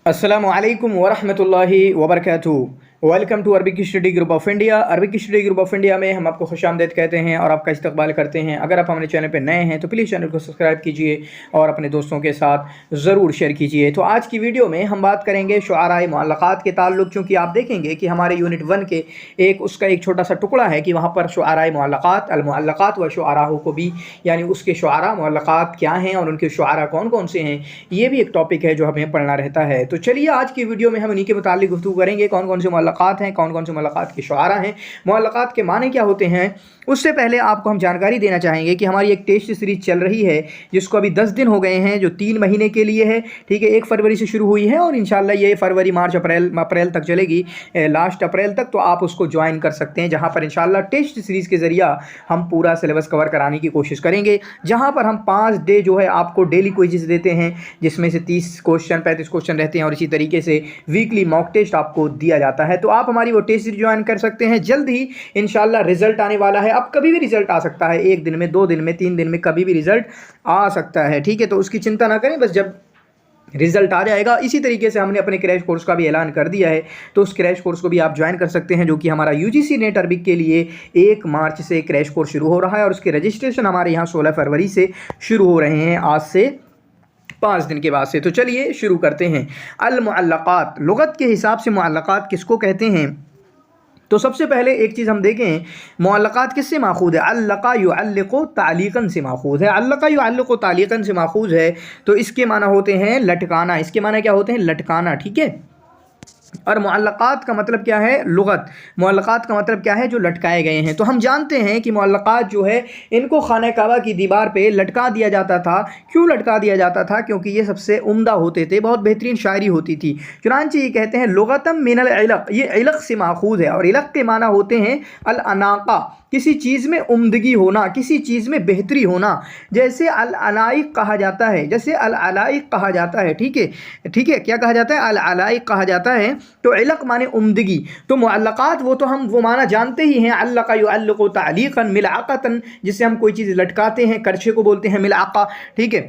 अस्सलामु अलैकुम वरहमतुल्लाहि वबरकातुहू। Welcome to Arabic study group of India. Arabic study group of India में हम आपको खुशामदीद कहते हैं और आपका इस्तकबाल करते हैं। अगर आप हमारे चैनल पर नए हैं तो प्लीज़ चैनल को सब्सक्राइब कीजिए और अपने दोस्तों के साथ ज़रूर शेयर कीजिए। तो आज की वीडियो में हम बात करेंगे शुआराए मुअल्लक़ात के ताल्लुक़, चूँकि आप देखेंगे कि हमारे यूनिट 1 के उसका एक छोटा सा टुकड़ा है कि वहाँ पर शुआराए मुअल्लक़ात, अल मुअल्लक़ात व शुआराहु को भी, यानी उसके शुआरा मुअल्लक़ात क्या हैं और उनके शुआरा कौन कौन से हैं, ये भी एक टॉपिक है जो हमें पढ़ना रहता है। तो चलिए आज की वीडियो में हम उन्हीं के मुताल्लिक़ गुफ्तगू करेंगे, कौन कौन से मुअल्लक़ात हैं, कौन कौन से मुअल्लक़ात के शुआरा हैं, मुअल्लक़ात के माने क्या होते हैं। उससे पहले आपको हम जानकारी देना चाहेंगे कि हमारी एक टेस्ट सीरीज़ चल रही है जिसको अभी 10 दिन हो गए हैं, जो 3 महीने के लिए है। ठीक है, 1 फरवरी से शुरू हुई है और इंशाल्लाह ये फरवरी, मार्च, अप्रैल तक चलेगी, लास्ट अप्रैल तक। तो आप उसको ज्वाइन कर सकते हैं, जहाँ पर इंशाल्लाह टेस्ट सीरीज़ के ज़रिया हम पूरा सिलेबस कवर कराने की कोशिश करेंगे, जहाँ पर हम 5 डे जो है आपको डेली क्विज़ देते हैं, जिसमें से 30 क्वेश्चन 35 क्वेश्चन रहते हैं और इसी तरीके से वीकली मॉक टेस्ट आपको दिया जाता है। तो आप हमारी वो टेस्ट सीरीज ज्वाइन कर सकते हैं। जल्द ही इंशाल्लाह रिजल्ट आने वाला है। अब कभी भी रिजल्ट आ सकता है, 1 दिन में, 2 दिन में, 3 दिन में, कभी भी रिजल्ट आ सकता है। ठीक है, तो उसकी चिंता ना करें, बस जब रिजल्ट आ जाएगा। इसी तरीके से हमने अपने क्रैश कोर्स का भी ऐलान कर दिया है, तो उस क्रैश कोर्स को भी आप ज्वाइन कर सकते हैं, जो कि हमारा यूजीसी नेट अरबिक के लिए 1 मार्च से क्रैश कोर्स शुरू हो रहा है और उसके रजिस्ट्रेशन हमारे यहाँ 16 फरवरी से शुरू हो रहे हैं, आज से 5 दिन के बाद से। तो चलिए शुरू करते हैं। अल मुअल्लक़ात, लुगत के हिसाब से मुअल्लक़ात किसको कहते हैं? तो सबसे पहले एक चीज़ हम देखें, मुअल्लक़ात किससे माखूज़ है? अल्लक़ा युअल्लिक़ु तालीक़न से माखूज़ है। अल्लक़ा युअल्लिक़ु तालीक़न से माखूज़ है, तो इसके माना होते हैं लटकाना। इसके माना क्या होते हैं? लटकाना। ठीक है, और मुअल्लक़ात का मतलब क्या है? लुगत। मुअल्लक़ात का मतलब क्या है? जो लटकाए गए हैं। तो हम जानते हैं कि मुअल्लक़ात जो है, इनको खाने काबा की दीवार पे लटका दिया जाता था। क्यों लटका दिया जाता था? क्योंकि ये सबसे उम्दा होते थे, बहुत बेहतरीन शायरी होती थी। चुनांचे ये कहते हैं लुगतम मिनल इलक़, ये इलक़ से माखूज़ है और इलक़ के माना होते हैं अल अनाक़ा, किसी चीज़ में उम्दगी होना, किसी चीज़ में बेहतरी होना। जैसे अल अलाइक़ कहा जाता है, जैसे अल अलाइक़ कहा जाता है। ठीक है, ठीक है, क्या कहा जाता है? अल अलाइक़ कहा जाता है। तो इलक़ माने उम्दगी। तो मुअल्लक़ात वो माना जानते ही हैं, अल्लक़ा युअल्लिक़ु तालीक़न मिलअक़तन, जिससे हम कोई चीज़ लटकाते हैं, करछे को बोलते हैं मिलअक़ा। ठीक है,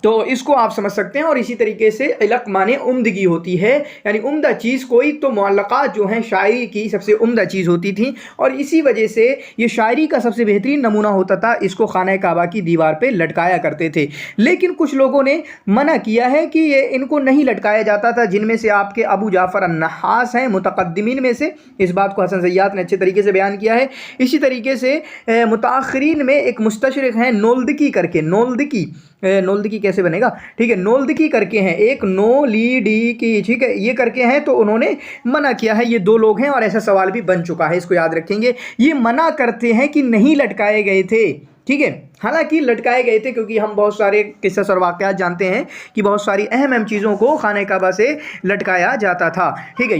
तो इसको आप समझ सकते हैं। और इसी तरीके से इलक़ माने उम्दगी होती है, यानी उम्दा चीज़ कोई। तो मुअल्लक़ात जो हैं शायरी की सबसे उम्दा चीज़ होती थी और इसी वजह से ये शायरी का सबसे बेहतरीन नमूना होता था। इसको खाना काबा की दीवार पे लटकाया करते थे, लेकिन कुछ लोगों ने मना किया है कि ये इनको नहीं लटकाया जाता था, जिनमें से आपके अबू जाफ़र अन्नहास हैं, मुतक़द्दिमीन में से। इस बात को हसन ज़ैयात ने अच्छे तरीके से बयान किया है। इसी तरीके से मुताख़िरीन में एक मुस्तशरिक़ हैं नोल्दकी करके, नोल्दकी कैसे बनेगा? ठीक है, नोल्दकी करके हैं, एक नो ली डी की, ठीक है, ये करके हैं। तो उन्होंने मना किया है। ये 2 लोग हैं और ऐसा सवाल भी बन चुका है, इसको याद रखेंगे। ये मना करते हैं कि नहीं लटकाए गए थे। ठीक है, हालांकि लटकाए गए थे, क्योंकि हम बहुत सारे किस्से और वाक़यात जानते हैं कि बहुत सारी अहम चीज़ों को खाने काबा से लटकाया जाता था। ठीक है,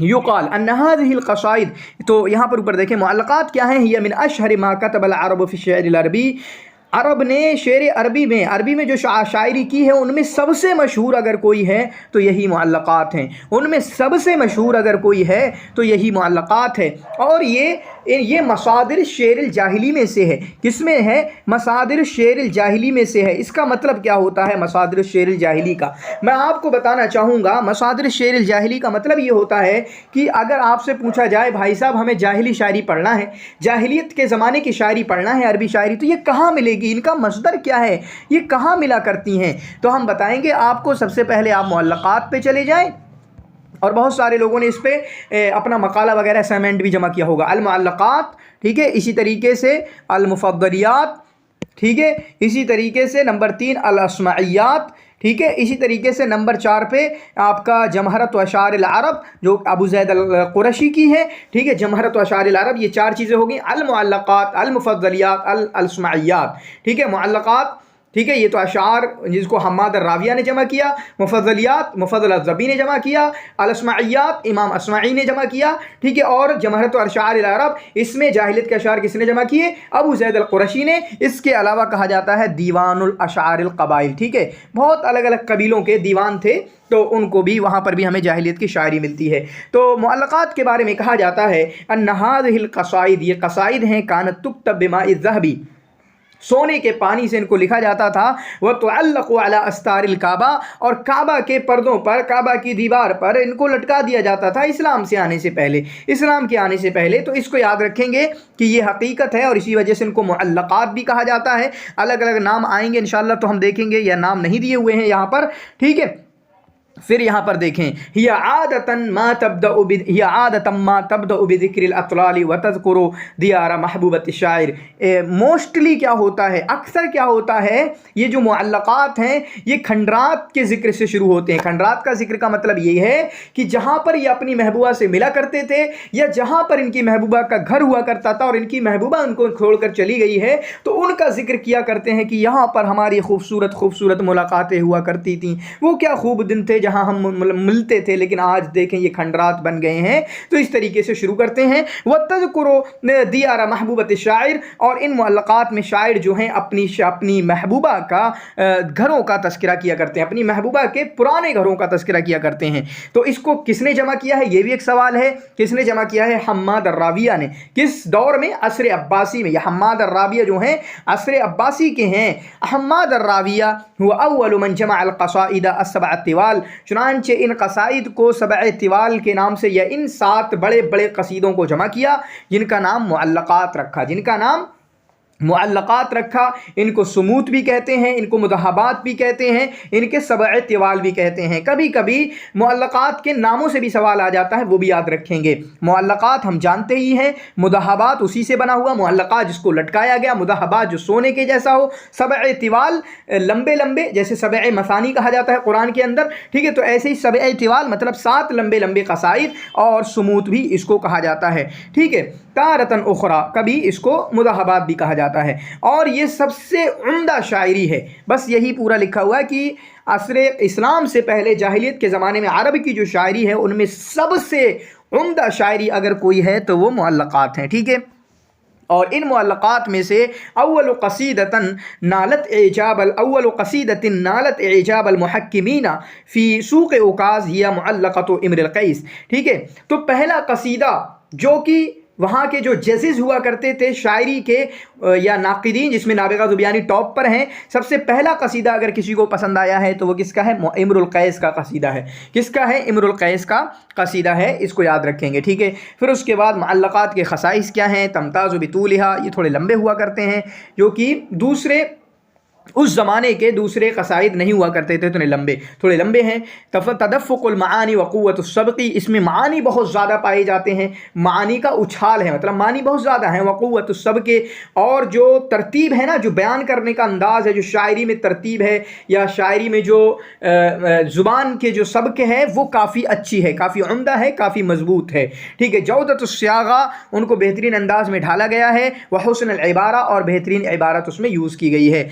युकाल अन्न हाज़िहिल क़साइद, तो यहाँ पर ऊपर देखें मुअल्लक़ात क्या हैं? हिय मिन अशहर मा कतबल अरब फ़ी शिअरिल अरबी, अरब ने शेर अरबी में जो शायरी की है, उनमें सबसे मशहूर अगर कोई है तो यही मुअल्लक़ात हैं। उनमें सबसे मशहूर अगर कोई है तो यही मुअल्लक़ात है। और ये मसादिर शेरिल जाहिली में से है। किसमें है? मसादिर शेरिल जाहिली में से है। इसका मतलब क्या होता है मसादिर शेरिल जाहिली का? मैं आपको बताना चाहूँगा। मसादिर शेरिल जाहिली का मतलब ये होता है कि अगर आपसे पूछा जाए, भाई साहब हमें जाहिली शायरी पढ़ना है, जाहिलियत के ज़माने की शायरी पढ़ना है, अरबी शायरी, तो ये कहाँ मिलेगी? इनका मसदर क्या है? ये कहाँ मिला करती हैं? तो हम बताएंगे आपको। सबसे पहले आप मुअल्लक़ात पे चले जाएं, और बहुत सारे लोगों ने इस पे अपना मकाला वगैरह असाइनमेंट भी जमा किया होगा। अल मुअल्लक़ात, ठीक है, इसी तरीके से अल मुफ़द्दलियात, ठीक है, इसी तरीके से नंबर 3 अल अस्माइयात, ठीक है, इसी तरीके से नंबर 4 पे आपका जमहरत व अशारिल अरब, जो अबू ज़ैद अल क़ुरशी की है। ठीक है, जमहरत व अशारिल अरब, ये 4 चीज़ें हो गई। अल मुअल्लक़ात, अल मुफ़द्दलियात, अल अस्माइयात। ठीक है, मुअल्लक़ात, ठीक है, ये तो अशार जिसको हम्माद राविया ने जमा किया, मुफ़द्दलियात मुफ़द्दल ज़बी ने जमा किया, अल अस्माइयात इमाम अस्माई ने जमा किया। ठीक है, और जमहरत व अशारिल अरब, इसमें जाहिलियत के अशार किसने जमा किए? अबू ज़ैद अल क़ुरशी ने। इसके अलावा कहा जाता है दीवानुल अशारिल क़बाइल। ठीक है, बहुत अलग अलग कबीलों के दीवान थे, तो उनको भी, वहाँ पर भी हमें जाहिलियत की शायरी मिलती है। तो मुअल्लक़ात के बारे में कहा जाता है अन्न हाज़िहिल क़साइद, ये क़साइद हैं, कानत तुक्तब बिमाइ ज़हबी, सोने के पानी से इनको लिखा जाता था। वह तुअल्लक़ु अला अस्तारिल काबा, और काबा के पर्दों पर, काबा की दीवार पर इनको लटका दिया जाता था इस्लाम से आने से पहले, इस्लाम के आने से पहले। तो इसको याद रखेंगे कि ये हकीकत है और इसी वजह से इनको मुअल्लक़ात भी कहा जाता है। अलग अलग नाम आएंगे इंशाअल्लाह तो हम देखेंगे, यह नाम नहीं दिए हुए हैं यहाँ पर, ठीक है। फिर यहाँ पर देखें, हिया आदतन मा तब्दअ बिज़िक्रिल अतलाली व तज़कुरु दियारा महबूबत शायर। मोस्टली क्या होता है, अक्सर क्या होता है, ये जो मुअल्लक़ात हैं ये खंडरात के ज़िक्र से शुरू होते हैं। खंडरात का ज़िक्र का मतलब ये है कि जहाँ पर ये अपनी महबूबा से मिला करते थे या जहाँ पर इनकी महबूबा का घर हुआ करता था और इनकी महबूबा उनको छोड़कर चली गई है, तो उनका ज़िक्र किया करते हैं कि यहाँ पर हमारी खूबसूरत खूबसूरत मुलाकातें हुआ करती थीं, वो क्या खूब दिन थे जहाँ हम मिलते थे, लेकिन आज देखें ये खंडरात बन गए हैं। तो इस तरीके से शुरू करते हैं। व तज़कुरु दियारा महबूबत शायर, और इन मुअल्लक़ात में शायर जो हैं अपनी महबूबा का घरों का तज़किरा किया करते हैं, अपनी महबूबा के पुराने घरों का तज़किरा किया करते हैं। तो इसको किसने जमा किया है, ये भी एक सवाल है। किसने जमा किया है? हम्माद अर्राबिया ने। किस दौर में? असर अब्बासी में। यह हम्माद अर्राबिया जो हैं असर अब्बासी के हैं। हम्माद अर्राबिया हुआ अव्वल मन जमा अल क़साइद अस्सबअ तिवाल। चुनांचे इन कसाइद को सबअ तिवाल के नाम से, या इन 7 बड़े बड़े कसीदों को जमा किया, जिनका नाम मुअल्लक़ात रखा, जिनका नाम मुअल्लक़ात रखा। इनको सुमूत भी कहते हैं, इनको मुदहबात भी कहते हैं, इनके सबअ तिवाल भी कहते हैं। कभी कभी मुअल्लक़ात के नामों से भी सवाल आ जाता है, वो भी याद रखेंगे। मुअल्लक़ात हम जानते ही हैं, मुदहबात उसी से बना हुआ, मुअल्लक़ात जिसको लटकाया गया, मुदहबात जो सोने के जैसा हो, सबअ तिवाल लंबे लंबे, जैसे सबअ मसानी कहा जाता है कुरान के अंदर, ठीक है। तो ऐसे ही सबअ तिवाल मतलब 7 लंबे लंबे कसाइद, और सुमूत भी इसको कहा जाता है, ठीक है। तारतन उखरा, कभी इसको मुदहबात भी कहा जाता है। और ये सबसे उम्दा शायरी है, बस यही पूरा लिखा हुआ है कि असरे इस्लाम से पहले जाहिलियत के ज़माने में अरब की जो शायरी है उनमें सबसे उम्दा शायरी अगर कोई है तो वो मुअल्लक़ात हैं, ठीक है। और इन मुअल्लक़ात में से अव्वल क़सीदतिन नालत एजाबल मुहक्किमीना फ़ी सूक़ उकाज़ हिया मुअल्लक़तु इम्रुल क़ैस, ठीक है। तो पहला कसीदा जो कि वहाँ के जो जजेस हुआ करते थे शायरी के या नाक़िदीन, जिसमें नाबिगा ज़ुबियानी टॉप पर हैं, सबसे पहला कसीदा अगर किसी को पसंद आया है तो वो किसका है? इम्रुल क़ैस का कसीदा है। किसका है? इम्रुल क़ैस का कसीदा है, इसको याद रखेंगे, ठीक है। फिर उसके बाद मुअल्लक़ात के ख़साइस क्या हैं? तमताज़ु बितूलिहा, ये थोड़े लंबे हुआ करते हैं, जो कि दूसरे उस ज़माने के दूसरे कसाइद नहीं हुआ करते थे, थोड़े लंबे हैं। तदफ़्फ़ुक़ुल मानी व क़ुव्वतुस सबक़ी, इसमें मानी बहुत ज़्यादा पाए जाते हैं, मानी का उछाल है, मतलब मानी बहुत ज़्यादा है। व क़ुव्वतुस सबक़ी, और जो तरतीब है ना, जो बयान करने का अंदाज़ है, जो शायरी में तरतीब है या शायरी में जो ज़ुबान के जो सबक़ है वो काफ़ी अच्छी है, काफ़ी उम्दा है, काफ़ी मज़बूत है, ठीक है। जौदतुस सियाग़ा, उनको बेहतरीन अंदाज़ में ढाला गया है। व हुस्नुल इबारा, और बेहतरीन इबारत उसमें यूज़ की गई है।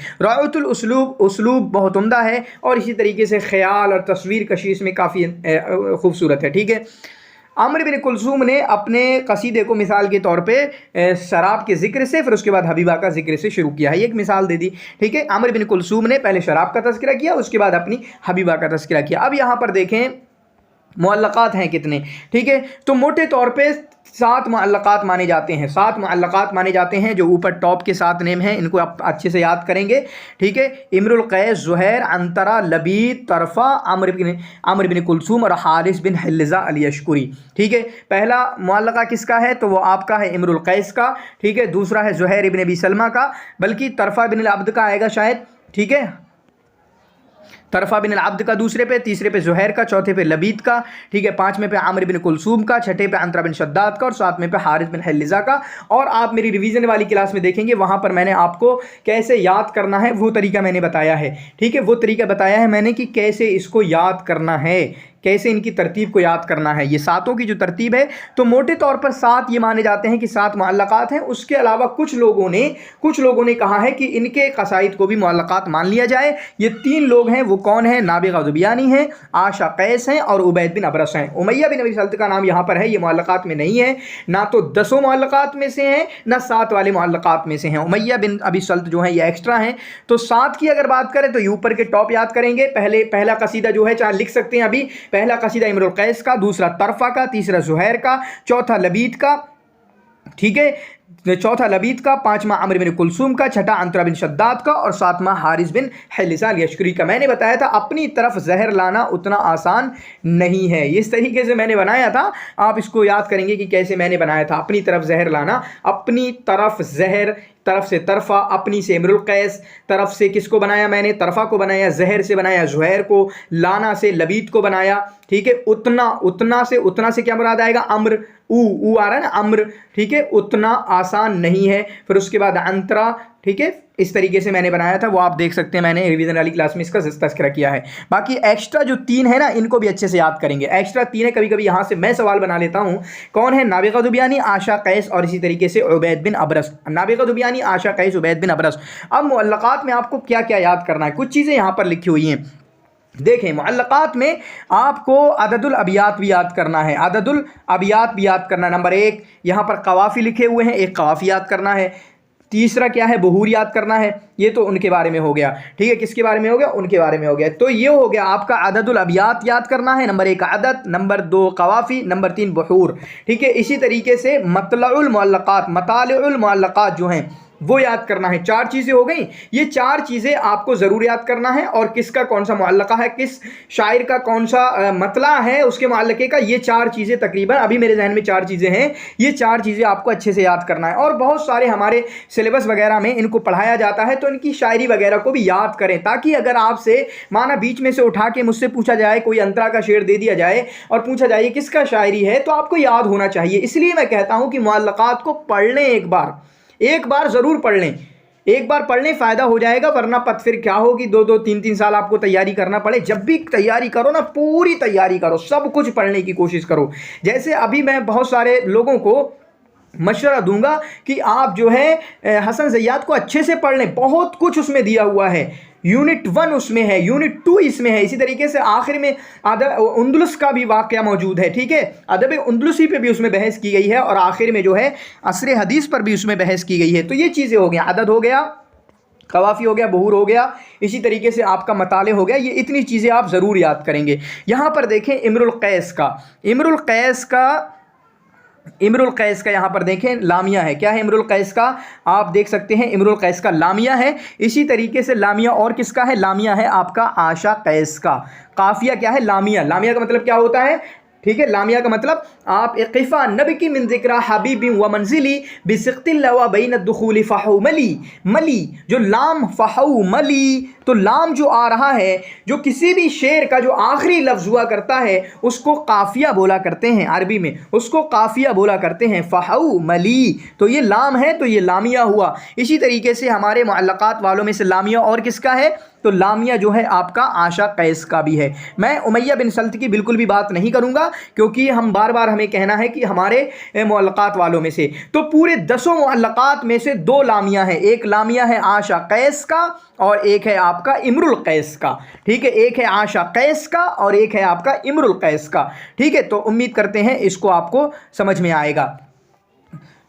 उसलूब बहुत उम्दा है, और इसी तरीके से ख़याल और तस्वीर कशी इसमें काफ़ी खूबसूरत है, ठीक है। आमिर बिन कुलसूम ने अपने कसीदे को मिसाल के तौर पे शराब के ज़िक्र से, फिर उसके बाद हबीबा का ज़िक्र से शुरू किया है। एक मिसाल दे दी, ठीक है। आमिर बिन कुलसूम ने पहले शराब का तज़किरा किया, उसके बाद अपनी हबीबा का तज़किरा किया। अब यहाँ पर देखें मुअल्लक़ात हैं कितने, ठीक है। तो मोटे तौर पे 7 मुअल्लक़ात माने जाते हैं, 7 मुअल्लक़ात माने जाते हैं, जो ऊपर टॉप के 7 नेम हैं, इनको आप अच्छे से याद करेंगे, ठीक है। इम्रुल क़ैस, ज़ुहैर, अंतरा, लबीद, तरफ़ा, आमिर बिन कुलसूम और हारिस बिन हिल्ज़ा अल यशकुरी, ठीक है। पहला मुअल्लक़ा किसका है? तो वो आपका है इम्रुल क़ैस का, ठीक है। दूसरा है ज़ुहैर इब्न अबी सलमा का, बल्कि तरफ़ा बिन अल अब्द का आएगा शायद, ठीक है। तरफ़ा बिन अब्द का दूसरे पे, तीसरे पे ज़ुहैर का, चौथे पे लबीद का, ठीक है। 5वें पे आमिर बिन कुलसूम का, 6ठे पे अंतरा बिन शद्दाद का, और 7वें पे हारिस बिन हिल्ज़ा का। और आप मेरी रिवीजन वाली क्लास में देखेंगे, वहाँ पर मैंने आपको कैसे याद करना है वो तरीका मैंने बताया है, ठीक है। वो तरीका बताया है मैंने कि कैसे इसको याद करना है, कैसे इनकी तरतीब को याद करना है। ये 7 की जो तरतीब है, तो मोटे तौर पर 7 ये माने जाते हैं कि 7 मुअल्लक़ात हैं। उसके अलावा कुछ लोगों ने कहा है कि इनके कसाइद को भी मुअल्लक़ात मान लिया जाए। ये 3 लोग हैं, वो कौन है? नाबिगा ज़ुबियानी हैं, आशा कैस हैं, और उबैद बिन अबरस हैं। उमैया बिन अबी सल्त का नाम यहाँ पर है, ये मुअल्लक़ात में नहीं है, ना तो 10 मुअल्लक़ात में से हैं, ना 7 वाले मुअल्लक़ात में से हैं। उमैया बिन अबी सल्त जो हैं ये एक्स्ट्रा हैं। तो 7 की अगर बात करें तो ऊपर के टॉप याद करेंगे। पहला कसीदा जो है, चाहे लिख सकते हैं अभी, पहला कसीदा इम्रुल क़ैस का, दूसरा तरफ़ा का, तीसरा ज़ुहैर का, चौथा लबीद का, ठीक है, चौथा लबीद का, पांचवा अम्र बिन कुलसूम का, छठा अंतरा बिन शद्दाद का और सातवां हारिस बिन हिलसाल यशकुरी का। मैंने बताया था अपनी तरफ जहर लाना उतना आसान नहीं है, इस तरीके से मैंने बनाया था। आप इसको याद करेंगे कि कैसे मैंने बनाया था। अपनी तरफ जहर लाना, अपनी तरफ जहर, तरफ से तरफा, अपनी से इमरुल कैस, तरफ से किसको बनाया मैंने, तरफा को बनाया, जहर से बनाया जुहैर को, लाना से लबीद को बनाया। ठीक है, उतना, उतना से क्या मुराद आएगा, अम्र, ऊ आ रहा है ना, अम्र। ठीक है, उतना आसान नहीं है। फिर उसके बाद अंतरा। ठीक है, इस तरीके से मैंने बनाया था, वो आप देख सकते हैं, मैंने रिवीजन वाली क्लास में इसका तज़किरा किया है। बाकी एक्स्ट्रा जो 3 है ना, इनको भी अच्छे से याद करेंगे। एक्स्ट्रा 3 है, कभी कभी यहाँ से मैं सवाल बना लेता हूँ। कौन है, नाबिगा दुबियानी, आशा कैस और इसी तरीके से उबैद बिन अबरस। नाबिगा दुबियानी, आशा कैस, उबैद बिन अबरस। अब मुअल्लक़ात में आपको क्या क्या याद करना है, कुछ चीज़ें यहाँ पर लिखी हुई हैं। देखें, मुअल्लक़ात में आपको अददुल अबियात भी याद करना है, अददुल अबियात भी याद करना है। नंबर 1 यहाँ पर कवाफ़ी लिखे हुए हैं, एक कवाफ़ी याद करना है। तीसरा क्या है, बहूर याद करना है। ये तो उनके बारे में हो गया। ठीक है, किसके बारे में हो गया, उनके बारे में हो गया। तो ये हो गया आपका अददुल अबियात याद करना है। नंबर 1 अदद, नंबर 2 कवाफ़ी, नंबर 3 बहूर। ठीक है, इसी तरीके से मतलउल मुअल्लक़ात, मतालिउल मुअल्लक़ात जो हैं वो याद करना है। 4 चीज़ें हो गई। ये 4 चीज़ें आपको ज़रूर याद करना है, और किसका कौन सा मुअल्लक़ा है, किस शायर का कौन सा मतला है उसके मुअल्लक़े का, ये 4 चीज़ें तकरीबन अभी मेरे जहन में 4 चीज़ें हैं। ये 4 चीज़ें आपको अच्छे से याद करना है। और बहुत सारे हमारे सिलेबस वगैरह में इनको पढ़ाया जाता है, तो इनकी शायरी वगैरह को भी याद करें, ताकि अगर आपसे माना बीच में से उठा के मुझसे पूछा जाए, कोई अंतरा का शेर दे दिया जाए और पूछा जाए किसका शायरी है, तो आपको याद होना चाहिए। इसलिए मैं कहता हूँ कि मुअल्लक़ात को पढ़ लें, एक बार ज़रूर पढ़ लें, एक बार पढ़ लें, फ़ायदा हो जाएगा। वरना पत फिर क्या होगी, 2-2, 3-3 साल आपको तैयारी करना पड़े। जब भी तैयारी करो ना, पूरी तैयारी करो, सब कुछ पढ़ने की कोशिश करो। जैसे अभी मैं बहुत सारे लोगों को मशवरा दूंगा कि आप जो है हसन ज़ैयाद को अच्छे से पढ़ लें, बहुत कुछ उसमें दिया हुआ है। यूनिट 1 उसमें है, यूनिट 2 इसमें है। इसी तरीके से आखिर में अदब उंदुलुस का भी वाक़या मौजूद है। ठीक है, अदब उंदुलुसी पे भी उसमें बहस की गई है, और आखिर में जो है असरे हदीस पर भी उसमें बहस की गई है। तो ये चीज़ें हो गई, अदद हो गया, कवाफ़ी हो गया, बहूर हो गया, इसी तरीके से आपका मताले हो गया। ये इतनी चीज़ें आप ज़रूर याद करेंगे। यहाँ पर देखें इमरुल कैस का यहाँ पर देखें लामिया है। क्या है इमरुल कैस का, आप देख सकते हैं इमरुल कैस का लामिया है। इसी तरीके से लामिया और किसका है, लामिया है आपका आशा कैस का। काफिया क्या है, लामिया। लामिया का मतलब क्या होता है, ठीक है, लामिया का मतलब आप इक़्फ़ा नबी की मिन ज़िक्रा हबीबी व मंजिली बिसिक़्तिल लवा बैन दुख़ूली फ़हू मली। मली जो लाम, फ़हू मली, तो लाम जो आ रहा है, जो किसी भी शेर का जो आखिरी लफ्ज़ हुआ करता है उसको काफ़िया बोला करते हैं, अरबी में उसको काफ़िया बोला करते हैं, फ़हू मली। तो ये लाम है, तो ये लामिया हुआ। इसी तरीके से हमारे मुअल्लक़ात वालों में से लामिया और किसका है, तो लामिया जो है आपका आशा कैस का भी है। मैं उमैया बिन सल्त की बिल्कुल भी बात नहीं करूंगा, क्योंकि हम बार बार हमें कहना है कि हमारे मुअल्लक़ात वालों में से, तो पूरे 10 मुअल्लक़ात में से 2 लामिया है। एक लामिया है आशा कैस का और एक है आपका इमरुल कैस का। ठीक है, एक है आशा कैस का और एक है आपका इमरुल कैस का। ठीक है, तो उम्मीद करते हैं इसको आपको समझ में आएगा।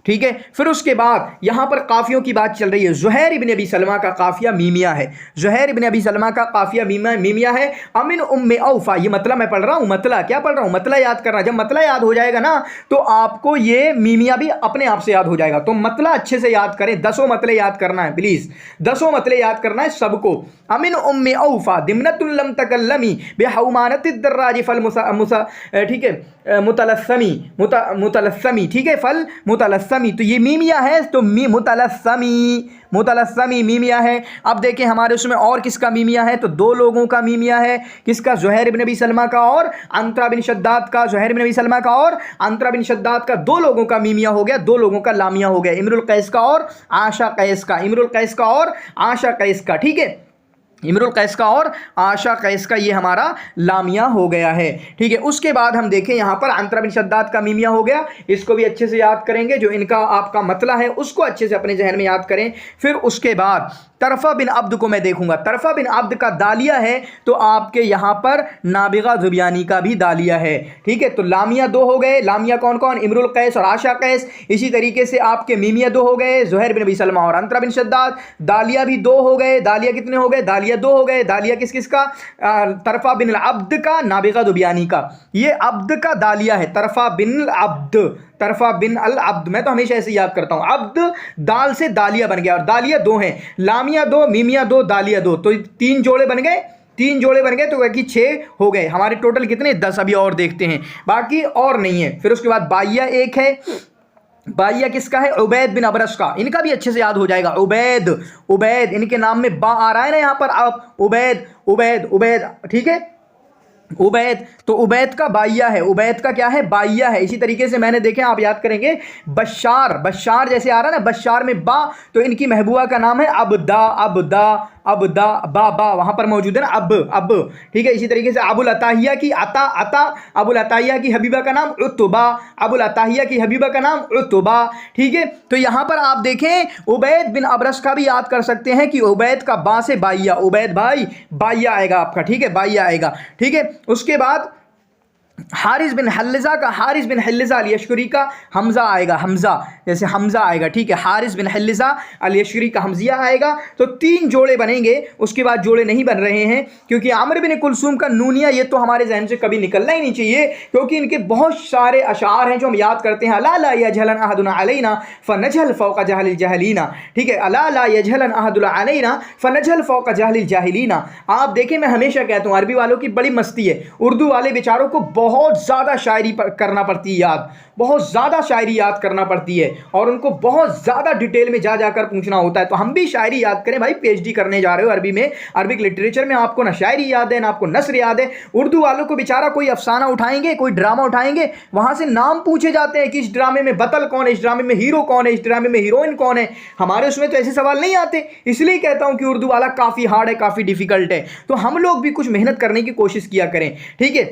ठीक है, फिर उसके बाद यहाँ पर काफ़ियों की बात चल रही है। ज़ुहैर इब्न अबी सलमा का काफ़िया मीमिया है। ज़ुहैर इब्न अबी सलमा का काफ़िया मीमिया है। अमिन उम्मे औफ़ा, ये मतला मैं पढ़ रहा हूँ, मतला क्या पढ़ रहा हूँ, मतला याद करना। जब मतला याद हो जाएगा ना, तो आपको ये मीमिया भी अपने आप से याद हो जाएगा। तो मतला अच्छे से याद करें, 10 मतले याद करना है प्लीज़, 10 मतले याद करना है सबको। अमिन उम्मे औफ़ा दिमनतुन लम तकल्लमी बेहौमानतिद दर्राजी फल मुसा, ठीक है, मुतलस्समी, ठीक है, फल मुतलस्समी, तो ये मीमिया है, तो मुतलस्समी मीमिया है। अब देखें हमारे उसमें और किसका मीमिया है, तो 2 लोगों का मीमिया है। किसका, ज़ुहैर इब्न अबी सलमा का और अंतरा बिन शद्दाद का। ज़ुहैर इब्न अबी सलमा का और अंतरा बिन शद्दाद का 2 लोगों का मीमिया हो गया, 2 लोगों का लामिया हो गया। इमरुल कैस का और आशा कैस का, इमरुल कैस का और आशा कैस का। ठीक है, इमरुल कैस का और आशा कैस का ये हमारा लामिया हो गया है। ठीक है, उसके बाद हम देखें यहाँ पर अंतरा बिन शद्दाद का मीमिया हो गया, इसको भी अच्छे से याद करेंगे। जो इनका आपका मतला है उसको अच्छे से अपने जहन में याद करें। फिर उसके बाद तरफा बिन अब्द को मैं देखूंगा। तरफा बिन अब्द का दालिया है, तो आपके यहाँ पर नाबिगा ज़ुबियानी का भी दालिया है। ठीक है, तो लामिया 2 हो गए। लामिया कौन कौन, इमरुल कैस और आशा कैस। इसी तरीके से आपके मीमिया 2 हो गए, ज़ुहैर बिन अबी सलमा और अंतरा बिन शद्दाद। दालिया भी 2 हो गए। दालिया कितने हो गए, दालिया दालिया दो हो गए, दालिया किस किस का, तरफा बिन अब्द का, नाबिगा दुबियानी का। ये अब्द का दालिया है, तरफा बिन अब्द, तरफा बिन अल अब्द। मैं तो हमेशा ऐसे याद करता हूं, अब्द दाल से दालिया बन गया, और दालिया दो हैं, लामिया दो, मीमिया दो, दालिया दो, तो 3 जोड़े बन गए, 3 जोड़े बन गए, तो बाकी 6 हो गए हमारे। टोटल कितने, 10। अभी और देखते हैं, बाकी और नहीं है। फिर उसके बाद बाइया एक है, बाइया किसका है, उबैद बिन अबरस का। इनका भी अच्छे से याद हो जाएगा, उबैद, उबैद, इनके नाम में बा आ रहा है ना यहाँ पर, आप उबैद, उबैद, उबैद, ठीक है, उबैद। तो उबैद का बाइया है, उबैद का क्या है, बाइया है। इसी तरीके से मैंने देखे, आप याद करेंगे, बशार, बशार जैसे आ रहा है ना, बशार में बा, तो इनकी महबूबा का नाम है अबदा, अबदा, अबदा, बा, बा वहां पर मौजूद है ना, अब, ठीक है। इसी तरीके से अबुल अताहिया की अता, अता, अबुल अताहिया की हबीबा का नाम उतबा, अबुल अताहिया की हबीबा का नाम उतबा, ठीक है। तो यहां पर आप देखें, उबैद बिन अबरस का भी याद कर सकते हैं कि उबैद का बा से बाइया, उबैद भाई बाइया आएगा आपका, ठीक है, बाइया आएगा, ठीक है। उसके बाद हारिस बिन हल्लिजा का, हारिस बिन हल्लिजा अल यशकुरी का हमजा आएगा, हमजा जैसे हमजा आएगा, ठीक है, हारिस बिन हल्लिजा अल यशकुरी का हमजिया आएगा। तो 3 जोड़े बनेंगे, उसके बाद जोड़े नहीं बन रहे हैं, क्योंकि आमिर बिन कुलसूम का नूनिया, ये तो हमारे जहन से कभी निकलना ही नहीं चाहिए, क्योंकि इनके बहुत सारे अशार हैं जो हम याद करते हैं, अला ला यजहलन अहदुन अलैना फनजहल फौका जहलिल जाहिलीना, ठीक है, अला ला यजहलन अहदुन अलैना फनजहल फौका जहलिल जाहिलीना। आप देखें, मैं हमेशा कहता हूँ, अरबी वालों की बड़ी मस्ती है, उर्दू वाले बेचारों को बहुत ज़्यादा शायरी करना पड़ती है याद, बहुत ज़्यादा शायरी याद करना पड़ती है, और उनको बहुत ज़्यादा डिटेल में जा जाकर पूछना होता है। तो हम भी शायरी याद करें भाई, पीएचडी करने जा रहे हो अरबी में, अरबिक लिटरेचर में, आपको ना शायरी याद है ना आपको नस्र याद है। उर्दू वालों को बेचारा कोई अफसाना उठाएंगे, कोई ड्रामा उठाएंगे, वहाँ से नाम पूछे जाते हैं कि इस ड्रामे में बतल कौन है, इस ड्रामे में हीरो कौन है, इस ड्रामे में हीरोइन कौन है। हमारे उसमें तो ऐसे सवाल नहीं आते, इसलिए कहता हूँ कि उर्दू वाला काफ़ी हार्ड है, काफ़ी डिफिकल्ट है। तो हम लोग भी कुछ मेहनत करने की कोशिश किया करें, ठीक है।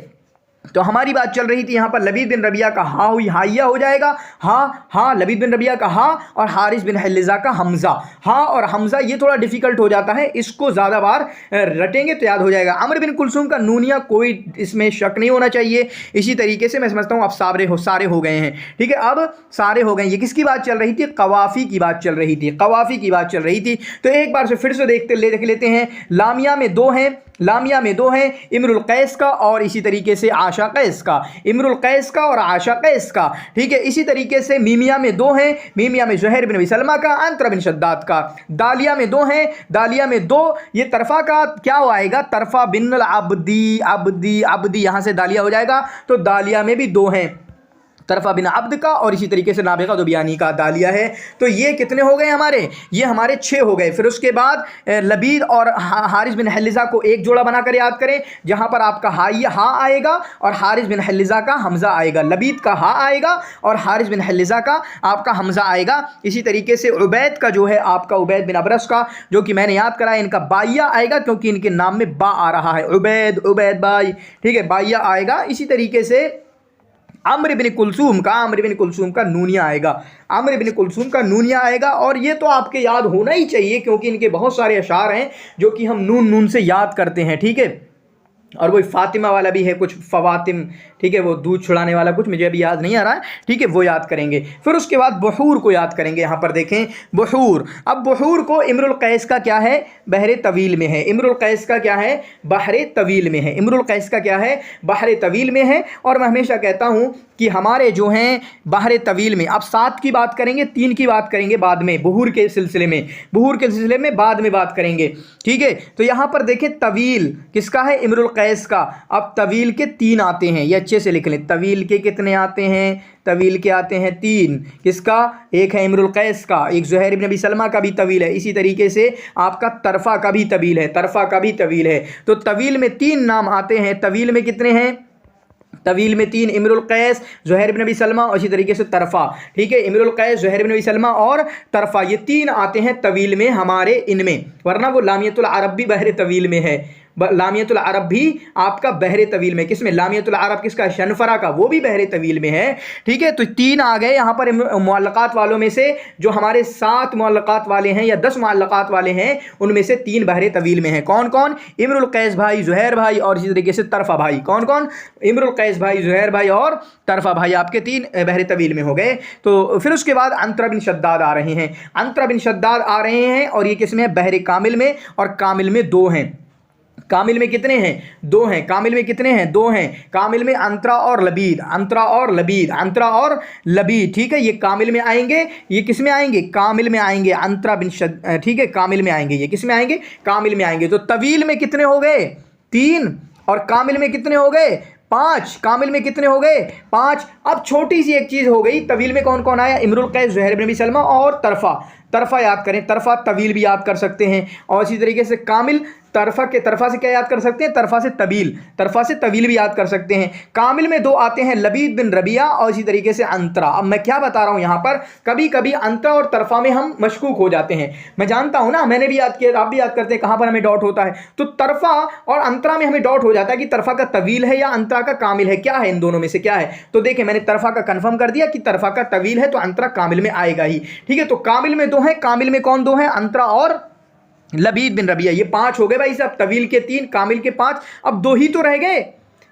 तो हमारी बात चल रही थी यहाँ पर, लबीद बिन रबिया का हा हुई, हाइया हो जाएगा, हा, लबीद बिन रबिया का हा, और हारिस बिन हल्लिजा का हमजा। हा और हमजा ये थोड़ा डिफिकल्ट हो जाता है, इसको ज़्यादा बार रटेंगे तो याद हो जाएगा। अमर बिन कुलसूम का नूनिया, कोई इसमें शक नहीं होना चाहिए। इसी तरीके से मैं समझता हूँ अब सारे हो गए हैं, ठीक है, अब सारे हो गए। ये किसकी बात चल रही थी, कवाफ़ी की बात चल रही थी, कवाफ़ी की बात चल रही थी। तो एक बार से फिर से देख लेते हैं, लामिया में 2 हैं, लामिया में 2 हैं, इम्रुल कैस का और इसी तरीके से आशा कैस का, इम्रुल कैस का और आशा कैस का, ठीक है। इसी तरीके से मीमिया में 2 हैं, मीमिया में ज़ुहैर बिन अबी सलमा का, अंतरा बिन शद्दाद का। दालिया में 2 हैं, दालिया में 2, ये तरफा का क्या आएगा, तरफा बिन अल अब्दी, अब्दी, अब्दी, यहाँ से दालिया हो जाएगा। तो दालिया में भी 2 हैं, तरफा बिन अब्द का और इसी तरीके से नाबिगा दुबियानी का दालिया है। तो ये कितने हो गए हमारे, ये हमारे 6 हो गए। फिर उसके बाद लबीद और हारिस बिन हल्लिजा को एक जोड़ा बनाकर याद करें, जहां पर आपका हा आएगा और हारिस बिन हल्लिजा का हमजा आएगा, लबीद का हा आएगा और हारिस बिन हल्लिजा का आपका हमजा आएगा। इसी तरीके से उबैद का जो है आपका, उबैद बिन अबरस का, जो कि मैंने याद कराया, इनका बाइया आएगा, क्योंकि इनके नाम में बा आ रहा है, उबैद, उबैद बाई, ठीक है, बाइया आएगा। इसी तरीके से आमिर बिन कुलसूम का, आमिर बिन कुलसूम का नूनिया आएगा, आमिर बिन कुलसूम का नूनिया आएगा। और ये तो आपके याद होना ही चाहिए, क्योंकि इनके बहुत सारे अशार हैं जो कि हम नून से याद करते हैं, ठीक है। और वो फातिमा वाला भी है, कुछ फवातिम, ठीक है, वो दूध छुड़ाने वाला, कुछ मुझे अभी याद नहीं आ रहा है, ठीक है, वो याद करेंगे। फिर उसके बाद बहूर को याद करेंगे। यहाँ पर देखें बहूर, अब बहूर को इम्रुल कैस का क्या है, बहरे तवील में है, इम्रुल कैस का क्या है, बहरे तवील में है, इम्रुल कैस का क्या है, बहरे तवील में है। और मैं हमेशा कहता हूँ कि हमारे जो हैं बहरे तवील में, अब 7 की बात करेंगे, 3 की बात करेंगे बाद में, बहूर के सिलसिले में, बहूर के सिलसिले में बाद में बात करेंगे, ठीक है। तो यहाँ पर देखें तवील किसका है, इम्रुल कैस का। अब तवील के 3 आते हैं, ये अच्छे से लिख लें, तवील के कितने आते हैं, तवील के आते हैं 3, किसका, एक है इम्रुल कैस का, एक ज़ुहैर इब्न अबी सलमा का भी तवील है, इसी तरीके से आपका तरफा का भी तवील है, तरफा का भी तवील है। तो तवील में 3 नाम आते हैं, तवील में कितने हैं, तवील में 3, इम्रुल कैस, ज़ुहैर बिन अबी सलमा और इसी तरीके से तरफा, ठीक है, इम्रुल कैस, ज़ुहैर बिन अबी सलमा और तरफा, ये 3 आते हैं तवील में हमारे इनमें, वरना वो लामियतुल अरब भी बहरे तवील में है, लामियतुल अरब भी आपका बहरे तवील में, किसमें, लामियतुल अरब किसका, शनफरा का, वो भी बहरे तवील में है। ठीक है, तो 3 आ गए यहाँ पर मुअल्लक़ात वालों में से, जो हमारे 7 मुअल्लक़ात वाले हैं या 10 मुअल्लक़ात वाले हैं, उनमें से 3 बहरे तवील में हैं। कौन कौन, इम्रुल कैस भाई, ज़ुहैर भाई और इसी तरीके से तरफा भाई। कौन कौन, इम्रुल कैस भाई, ज़ुहैर भाई और तरफा भाई, आपके 3 बहरे तवील में हो गए। तो फिर उसके बाद अंतरा बिन शद्दाद आ रहे हैं, अंतरा बिन शद्दाद आ रहे हैं, और ये किसमें, बहरे कामिल में, और कामिल में 2 हैं। कामिल में कितने हैं, 2 हैं। कामिल में कितने हैं, 2 हैं। कामिल में अंतरा और लबीद, अंतरा और लबीद, अंतरा और लबीद। ठीक है, ये कामिल में आएंगे, ये किस में आएंगे, कामिल में आएंगे, अंतरा बिन शद, ठीक है, कामिल में आएंगे। ये किस में आएंगे, कामिल में आएंगे। तो तवील में कितने हो गए, 3, और कामिल में कितने हो गए, 5। कामिल में कितने हो गए, 5। अब छोटी सी एक चीज़ हो गई, तवील में कौन कौन आया, इम्रुल कैस, ज़ुहैर बिन अबी सलमा और तरफा। तरफा याद करें, तरफा तवील भी याद कर सकते हैं, और इसी तरीके से कामिल, तरफा से क्या याद कर सकते हैं, तरफा से तवील, तरफा से तवील भी याद कर सकते हैं। कामिल में 2 आते हैं, लबीद बिन रबिया और इसी तरीके से अंतरा। अब मैं क्या बता रहा हूं यहाँ पर, कभी कभी अंतरा और तरफा में हम मशकूक हो जाते हैं, मैं जानता हूं ना, मैंने भी याद किया, आप भी याद करते हैं, कहां पर हमें डॉट होता है। तो तरफा और अंतरा में हमें डॉट हो जाता है कि तरफा का तवील है या अंतरा का कामिल है, क्या है, इन दोनों में से क्या है। तो देखिए, मैंने तरफा का कंफर्म कर दिया कि तरफा का तवील है, तो अंतरा कामिल में आएगा ही। ठीक है, तो कामिल में 2 हैं, कामिल में कौन 2 हैं, अंतरा और लबीद बिन रबिया। ये 5 हो गए भाई साहब, तवील के 3, कामिल के 5। अब 2 ही तो रह गए,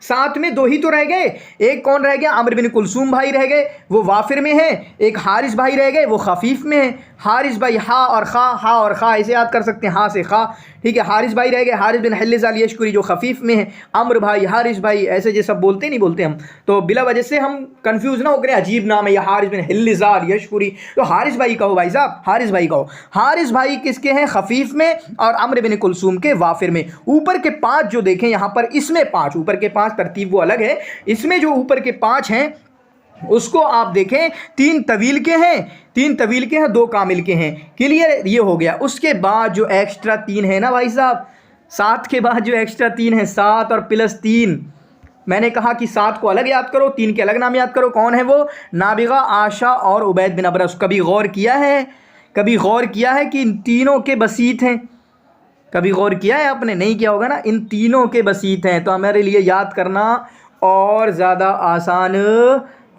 7 में 2 ही तो रह गए। एक कौन रह गया, आमिर बिन कुलसूम भाई रह गए, वो वाफिर में है। एक हारिस भाई रह गए, वो खफीफ में है। हारिस भाई, हा और खा ऐसे याद कर सकते हैं, हा से खा। ठीक है, हारिस भाई रह गए, हारिस बिन हिल्लिज़ अल यशकुरी जो खफीफ में है। अम्र भाई, हारिस भाई, ऐसे जो सब बोलते नहीं बोलते हम, तो बिला वजह से हम कंफ्यूज ना हो करें, अजीब नाम है या हारिस बिन हिल्लिज़ अल यशकुरी, तो हारिस भाई कहो भाई साहब, हारिस भाई कहो। हारिस भाई किसके हैं, खफीफ में, और अम्र बिन कुलसूम के वाफिर में। ऊपर के 5 जो देखें यहाँ पर, इसमें 5, ऊपर के 5 तरतीब वो अलग है, इसमें जो ऊपर के 5 हैं उसको आप देखें, 3 तवील के हैं, 3 तवील के हैं, 2 कामिल के हैं। क्लियर, ये हो गया। उसके बाद जो एक्स्ट्रा 3 है ना भाई साहब, 7 के बाद जो एक्स्ट्रा 3 है, 7 और प्लस 3, मैंने कहा कि 7 को अलग याद करो, 3 के अलग नाम याद करो। कौन है वो, नाबिगा, आशा और उबैद बिन अबरस। कभी गौर किया है, कभी गौर किया है कि इन तीनों के बसीत हैं, कभी गौर किया है आपने, नहीं किया होगा ना, इन तीनों के बसीत हैं, तो हमारे लिए याद करना और ज़्यादा आसान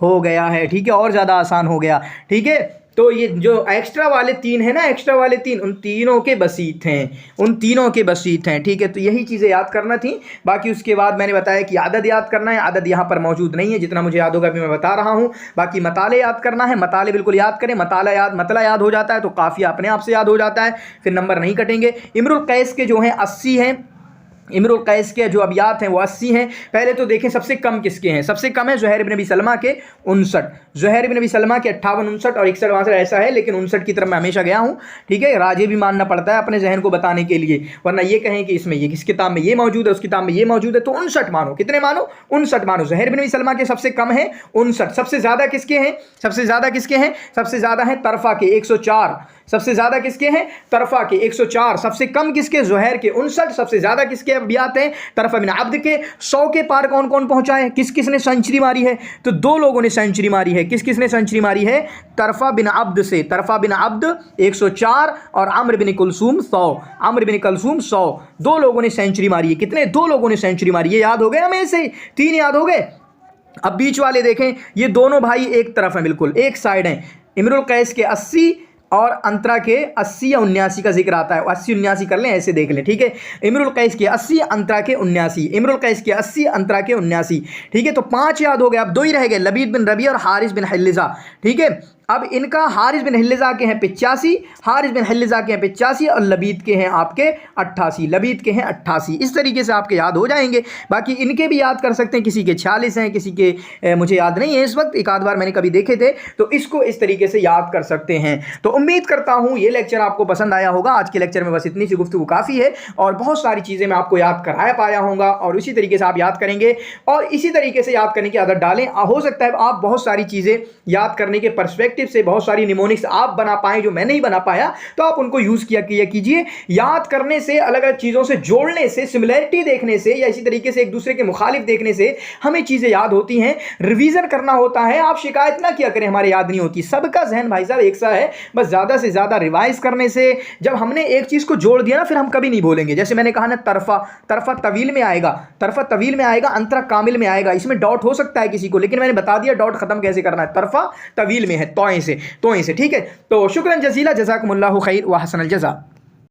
हो गया है। ठीक है, और ज़्यादा आसान हो गया। ठीक है, तो ये जो एक्स्ट्रा वाले 3 हैं ना, एक्स्ट्रा वाले 3, उन तीनों के बसीत हैं, उन तीनों के बसीत हैं। ठीक है, तो यही चीज़ें याद करना थी। बाकी उसके बाद मैंने बताया कि आदद याद करना है, आदद यहाँ पर मौजूद नहीं है, जितना मुझे याद होगा अभी मैं बता रहा हूँ। बाकी मताले याद करना है, मताले बिल्कुल याद करें, मतला याद हो जाता है तो काफ़िया अपने आप से याद हो जाता है, फिर नंबर नहीं कटेंगे। इम्रुल कैस के जो हैं 80 हैं, इम्रुल कैस के जो अबियात हैं वो 80 हैं। पहले तो देखें सबसे कम किसके हैं, सबसे कम है ज़ुहैर बिन अबी सलमा के 59, ज़ुहैर बिन अबी सलमा के 58, 59 और 61 वहाँ से ऐसा है, लेकिन 59 की तरफ मैं हमेशा गया हूँ। ठीक है, राजे भी मानना पड़ता है अपने जहन को बताने के लिए, वरना ये कहें कि इसमें ये किस किताब में ये मौजूद है, उस किताब में ये मौजूद है, तो 59 मानो। कितने मानो, 59 मानो। ज़ुहैर बिन अबी सलमा के सबसे कम है 59, सबसे ज़्यादा किसके हैं, सबसे ज़्यादा किसके हैं, सबसे ज़्यादा है तरफा के 104, सबसे ज़्यादा किसके हैं, तरफा के 104, सबसे कम किसके, ज़ुहैर के 59, सबसे ज़्यादा किसके अबियात हैं, तरफा बिन अब्द के। 100 के पार कौन कौन पहुंचा है, किस किसने सेंचुरी मारी है, तो 2 लोगों ने सेंचुरी मारी है। किस किसने सेंचुरी मारी है, तरफा बिन अब्द से, तरफा बिन अब्द 104 और अम्र बिन कुलसूम 100, अम्र बिन कुलसूम 100, 2 लोगों ने सेंचुरी मारी है। कितने, 2 लोगों ने सेंचुरी मारी है, याद हो गए हमें से, 3 याद हो गए। अब बीच वाले देखें, ये दोनों भाई एक तरफ हैं, बिल्कुल एक साइड हैं। इम्रुल कैस के 80 और अंतरा के 80 या 79 का जिक्र आता है, 80-79 कर लें, ऐसे देख लें। ठीक है, इम्रुल कैस के 80, अंतरा के 79, इम्रुल कैस के 80, अंतरा के 79। ठीक है, तो 5 याद हो गए, अब 2 ही रह गए, लबीद बिन रबी और हारिस बिन हिल्लिज़ा। ठीक है, अब इनका हारिस बिन हिल्लिज़ा के हैं 85, हारिस बिन हिल्लिज़ा के हैं 85 और लबीद के हैं आपके 88, लबीद के हैं 88। इस तरीके से आपके याद हो जाएंगे। बाकी इनके भी याद कर सकते हैं, किसी के 46 हैं, किसी के मुझे याद नहीं है इस वक्त, एक आध बार मैंने कभी देखे थे, तो इसको इस तरीके से याद कर सकते हैं। तो उम्मीद करता हूँ ये लेक्चर आपको पसंद आया होगा। आज के लेक्चर में बस इतनी सी गुफ्तगू काफ़ी है, और बहुत सारी चीज़ें मैं आपको याद कराया पाया होगा, और इसी तरीके से आप याद करेंगे और इसी तरीके से याद करने की आदत डालें। हो सकता है आप बहुत सारी चीज़ें याद करने के पर्सपेक्ट पर्सपेक्टिव से बहुत सारी निमोनिक्स आप बना पाएँ जो मैं नहीं बना पाया, तो आप उनको यूज़ किया कीजिए। याद करने से, अलग अलग चीज़ों से जोड़ने से, सिमिलैरिटी देखने से या इसी तरीके से एक दूसरे के मुखालिफ देखने से हमें चीज़ें याद होती हैं। रिवीजन करना होता है। आप शिकायत ना किया करें हमारे याद नहीं होती, सबका जहन भाई साहब एक सा है, बस ज़्यादा से ज़्यादा रिवाइज करने से जब हमने एक चीज़ को जोड़ दिया ना फिर हम कभी नहीं भूलेंगे। जैसे मैंने कहा ना, तरफा तवील में आएगा, तरफा तवील में आएगा, अंतरा कामिल में आएगा। इसमें डॉट हो सकता है किसी को, लेकिन मैंने बता दिया डॉट खत्म कैसे करना है। तरफा तवील में है, तोएं से, ठीक है। तो शुक्रन जजीला, जज़ाकुमुल्लाहु खैर व हसनल जज़ा।